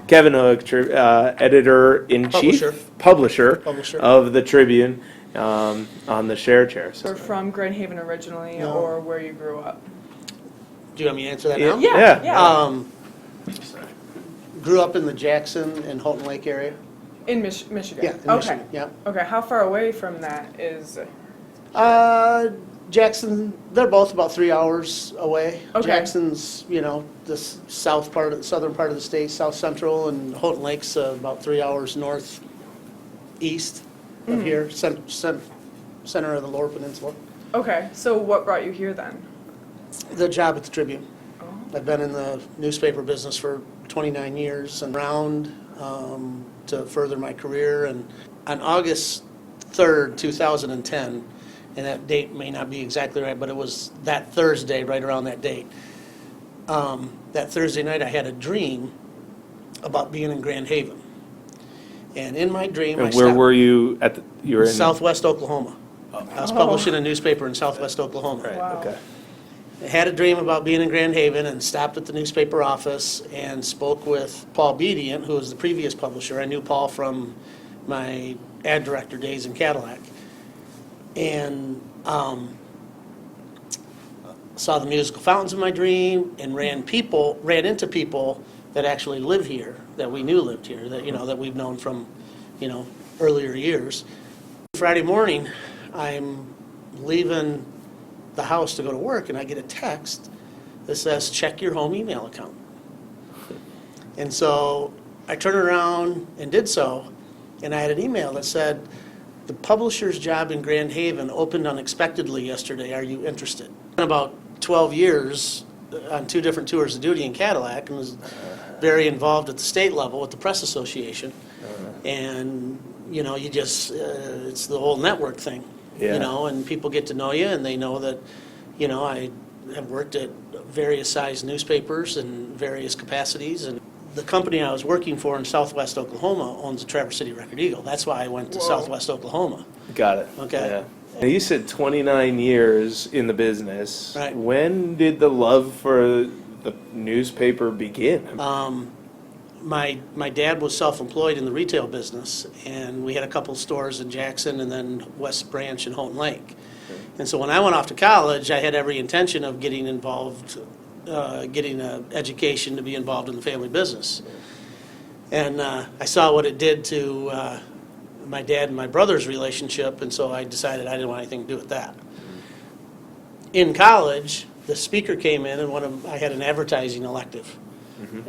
Kevin Hook, editor-in-chief, publisher of the Tribune, on the share chair. Or from Grand Haven originally, or where you grew up? Do you want me to answer that now? Yeah. Grew up in the Jackson and Houghton Lake area. In Michigan? Yeah, in Michigan, yeah. Okay, how far away from that is? Jackson, they're both about 3 hours away. Okay. Jackson's, the southern part of the state, south central, and Houghton Lake's about 3 hours northeast of here, center of the Lower Peninsula. Okay, so what brought you here then? The job at the Tribune. Oh. I've been in the newspaper business for 29 years and around to further my career. And on August 3rd, 2010, and that date may not be exactly right, but it was that Thursday, right around that date. That Thursday night, I had a dream about being in Grand Haven. And in my dream, And where were you you were in Southwest Oklahoma. I was publishing a newspaper in Southwest Oklahoma. Right. Wow. Okay. I had a dream about being in Grand Haven and stopped at the newspaper office and spoke with Paul Bedient, who was the previous publisher. I knew Paul from my ad director days in Cadillac. And saw the musical fountains in my dream and ran into people that actually live here, that we knew lived here, that we've known from, earlier years. Friday morning, I'm leaving the house to go to work, and I get a text that says, check your home email account. And so I turned around and did so, and I had an email that said, the publisher's job in Grand Haven opened unexpectedly yesterday. Are you interested? In about 12 years, on 2 different tours of duty in Cadillac, and was very involved at the state level with the Press Association. And, you just, it's the whole network thing. Yeah. And people get to know you, and they know that, I have worked at various size newspapers in various capacities. And the company I was working for in Southwest Oklahoma owns the Traverse City Record Eagle. That's why I went to Southwest Oklahoma. Got it. Okay. Yeah. Now you said 29 years in the business. Right. When did the love for the newspaper begin? My dad was self-employed in the retail business, and we had a couple stores in Jackson and then West Branch and Houghton Lake. And so when I went off to college, I had every intention of getting involved, getting an education to be involved in the family business. And I saw what it did to my dad and my brother's relationship, and so I decided I didn't want anything to do with that. In college, the speaker came in, and I had an advertising elective.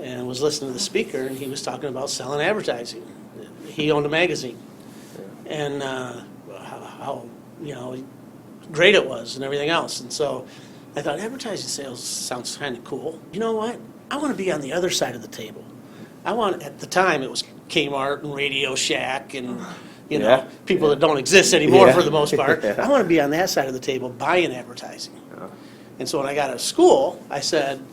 And was listening to the speaker, and he was talking about selling advertising. He owned a magazine, and how great it was, and everything else. And so I thought advertising sales sounds kind of cool. You know what? I want to be on the other side of the table. At the time, it was Kmart and Radio Shack and people that don't exist anymore for the most part. I want to be on that side of the table buying advertising. And so when I got out of school, I said,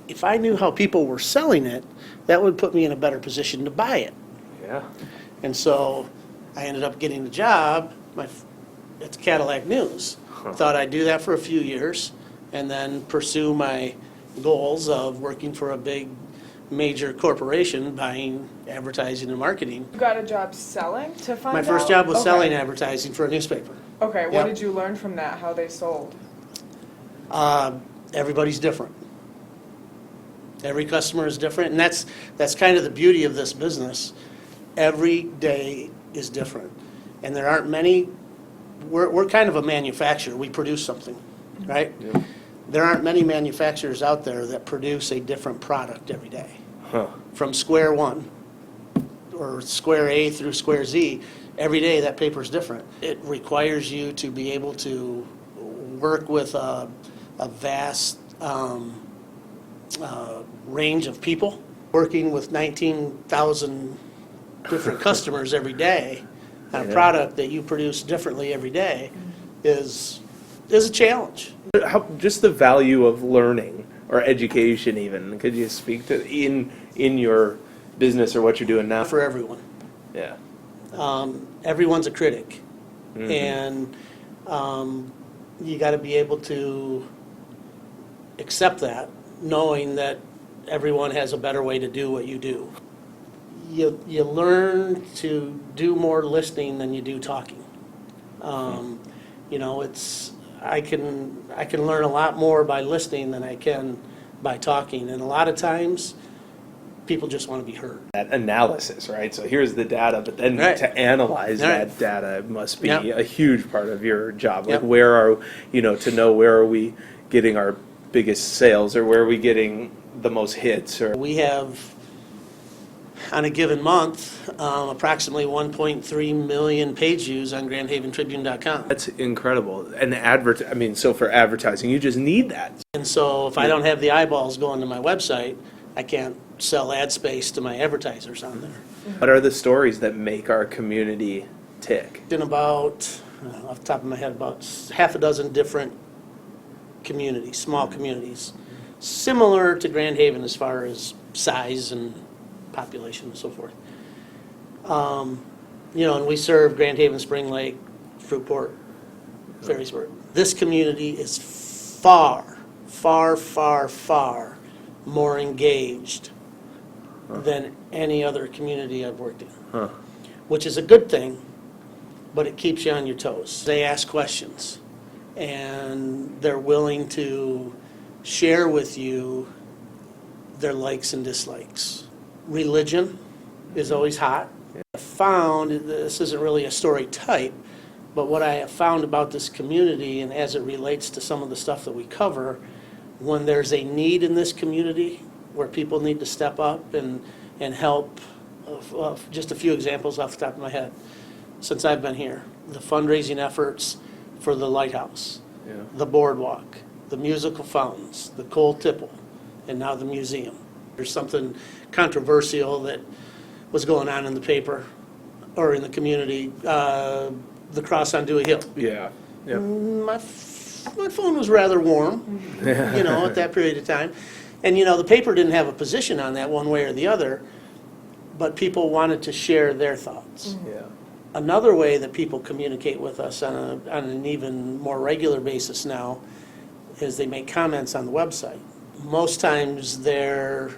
if I knew how people were selling it, that would put me in a better position to buy it. Yeah. And so I ended up getting a job at the Cadillac News. Thought I'd do that for a few years and then pursue my goals of working for a big major corporation buying advertising and marketing. You got a job selling to find out? My first job was Okay. selling advertising for a newspaper. Okay, what Yep. did you learn from that, how they sold? Everybody's different. Every customer is different, and that's kind of the beauty of this business. Every day is different, and there aren't many. We're kind of a manufacturer. We produce something, right? Yeah. There aren't many manufacturers out there that produce a different product every day. Huh. From square one, or square A through square Z, every day that paper is different. It requires you to be able to work with a vast range of people. Working with 19,000 different customers every day on a product that you produce differently every day is a challenge. Just the value of learning or education even. Could you speak to in your business or what you're doing now? For everyone. Yeah. Everyone's a critic. And you got to be able to accept that, knowing that everyone has a better way to do what you do. You learn to do more listening than you do talking. You know, I can learn a lot more by listening than I can by talking, and a lot of times people just want to be heard. That analysis, right? So here's the data, but then Right. to analyze Right. that data must be Yep. a huge part of your job. Like Yep. where are, to know where are we getting our biggest sales, or where are we getting the most hits, or We have, on a given month, approximately 1.3 million page views on GrandHavenTribune.com. that's incredible. And so for advertising, you just need that. And so if I don't have the eyeballs going to my website, I can't sell ad space to my advertisers on there. What are the stories that make our community tick? In about, off the top of my head, about half a dozen different communities, small communities, similar to Grand Haven as far as size and population and so forth. And we serve Grand Haven, Spring Lake, Fruitport, Ferrysburg. This community is far, far, far, far more engaged than any other community I've worked in. Huh. Which is a good thing, but it keeps you on your toes. They ask questions, and they're willing to share with you their likes and dislikes. Religion is always hot. I found, this isn't really a story type, but what I have found about this community, and as it relates to some of the stuff that we cover, when there's a need in this community where people need to step up and help, just a few examples off the top of my head, since I've been here, the fundraising efforts for the lighthouse, Yeah. the boardwalk, the musical fountains, the coal tipple, and now the museum. There's something controversial that was going on in the paper or in the community, the cross on Dewey Hill. Yeah. Yeah. My phone was rather warm, at that period of time. And, the paper didn't have a position on that one way or the other, but people wanted to share their thoughts. Yeah. Another way that people communicate with us on an even more regular basis now is they make comments on the website. Most times they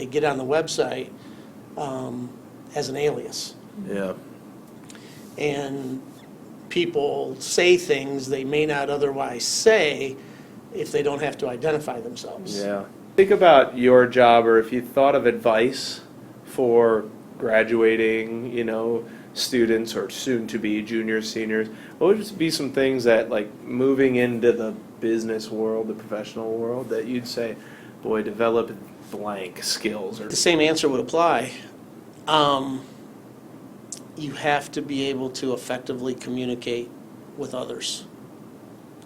get on the website as an alias. Yeah. And people say things they may not otherwise say if they don't have to identify themselves. Yeah. Think about your job, or if you thought of advice for graduating, students or soon to be juniors, seniors, what would just be some things that, like, moving into the business world, the professional world, that you'd say, boy, develop blank skills? Or The same answer would apply. You have to be able to effectively communicate with others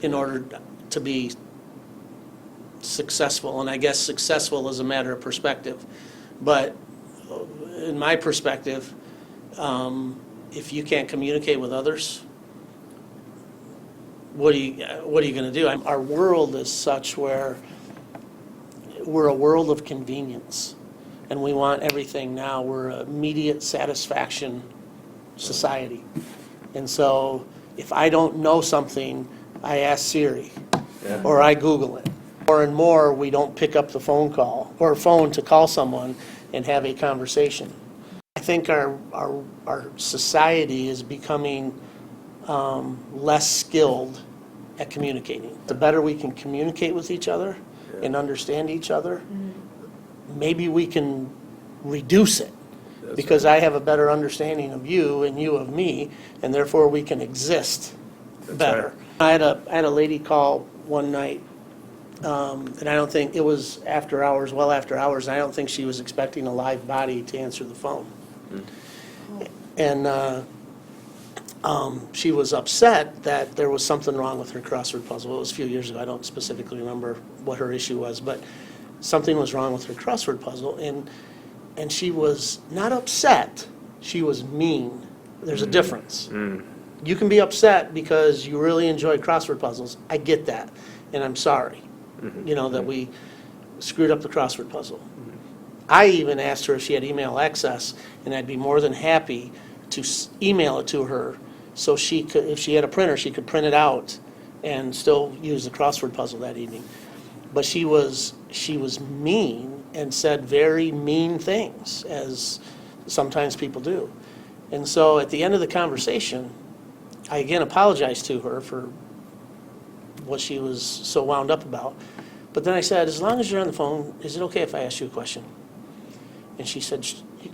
in order to be successful. And I guess successful is a matter of perspective. But in my perspective, if you can't communicate with others, what are you going to do? Our world is such where we're a world of convenience, and we want everything now. We're an immediate satisfaction society. And so if I don't know something, I ask Siri, Yeah. or I Google it. More and more, we don't pick up the phone to call someone and have a conversation. I think our society is becoming less skilled at communicating. The better we can communicate with each other and understand each other, maybe we can reduce it. That's Because I have a better understanding of you and you of me, and therefore we can exist better. right. I had a lady call one night, and I don't think, it was after hours, well after hours, and I don't think she was expecting a live body to answer the phone. And she was upset that there was something wrong with her crossword puzzle. It was a few years ago. I don't specifically remember what her issue was, but something was wrong with her crossword puzzle. And she was not upset, she was mean. There's a difference. You can be upset because you really enjoy crossword puzzles. I get that, and I'm sorry, that we screwed up the crossword puzzle. I even asked her if she had email access, and I'd be more than happy to email it to her so she could, if she had a printer, she could print it out and still use the crossword puzzle that evening. But she was mean and said very mean things, as sometimes people do. And so at the end of the conversation, I again apologized to her for what she was so wound up about. But then I said, as long as you're on the phone, is it okay if I ask you a question? And she said,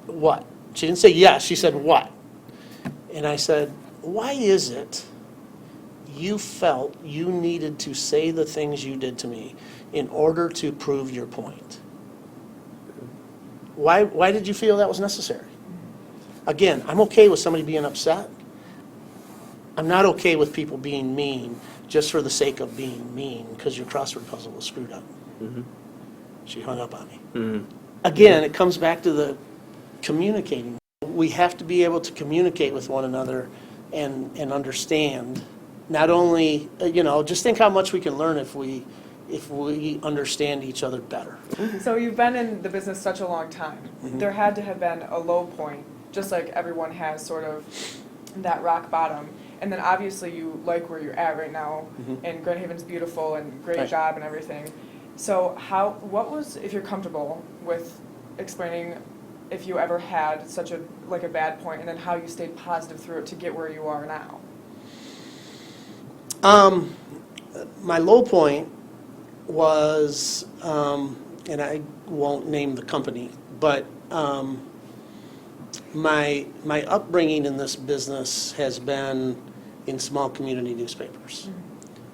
what? She didn't say yes, she said what? And I said, why is it you felt you needed to say the things you did to me in order to prove your point? Why did you feel that was necessary? Again, I'm okay with somebody being upset. I'm not okay with people being mean just for the sake of being mean because your crossword puzzle was screwed up. Mm-hmm. She hung up on me. Mm-hmm. Again, it comes back to the communicating. We have to be able to communicate with one another and understand. Not only, just think how much we can learn if we understand each other better. So you've been in the business such a long time. Mhm. There had to have been a low point, just like everyone has sort of that rock bottom. And then obviously you like where you're at right now, Mhm. and Grand Haven's beautiful and great Right. job and everything. So what was, if you're comfortable with explaining if you ever had such a bad point, and then how you stayed positive through it to get where you are now? My low point was, and I won't name the company, but my upbringing in this business has been in small community newspapers.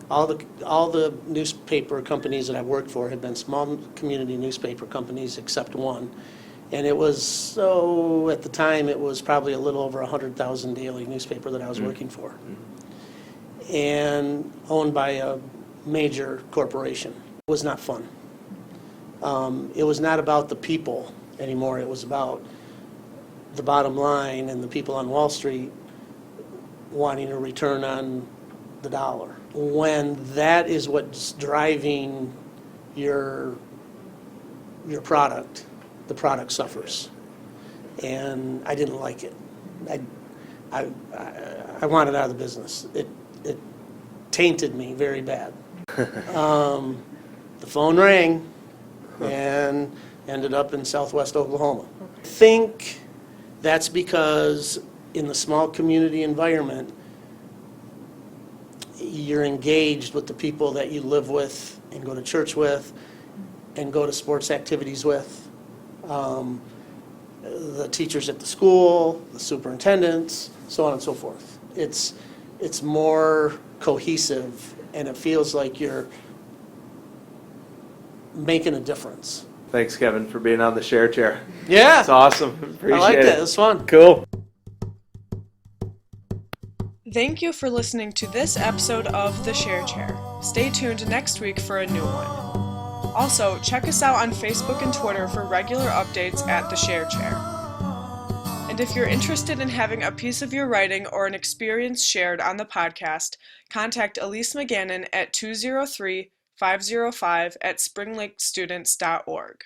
All the newspaper companies that I've worked for have been small community newspaper companies except one. And it was, at the time, it was probably a little over 100,000 daily newspaper that I was working for. And owned by a major corporation. It was not fun. It was not about the people anymore. It was about the bottom line and the people on Wall Street wanting a return on the dollar. When that is what's driving your product, the product suffers. And I didn't like it. I wanted out of the business. It tainted me very bad. The phone rang and ended up in southwest Oklahoma. I think that's because in the small community environment, you're engaged with the people that you live with and go to church with and go to sports activities with. The teachers at the school, the superintendents, so on and so forth. It's more cohesive, and it feels like you're making a difference. Thanks, Kevin, for being on the share chair. Yeah, It's awesome. Appreciate I liked it. it. It was fun. Cool. Thank you for listening to this episode of The Share Chair. Stay tuned next week for a new one. Also, check us out on Facebook and Twitter for regular updates at The Share Chair. And if you're interested in having a piece of your writing or an experience shared on the podcast, contact Elise McGannon at 203-505 at springlakestudents.org.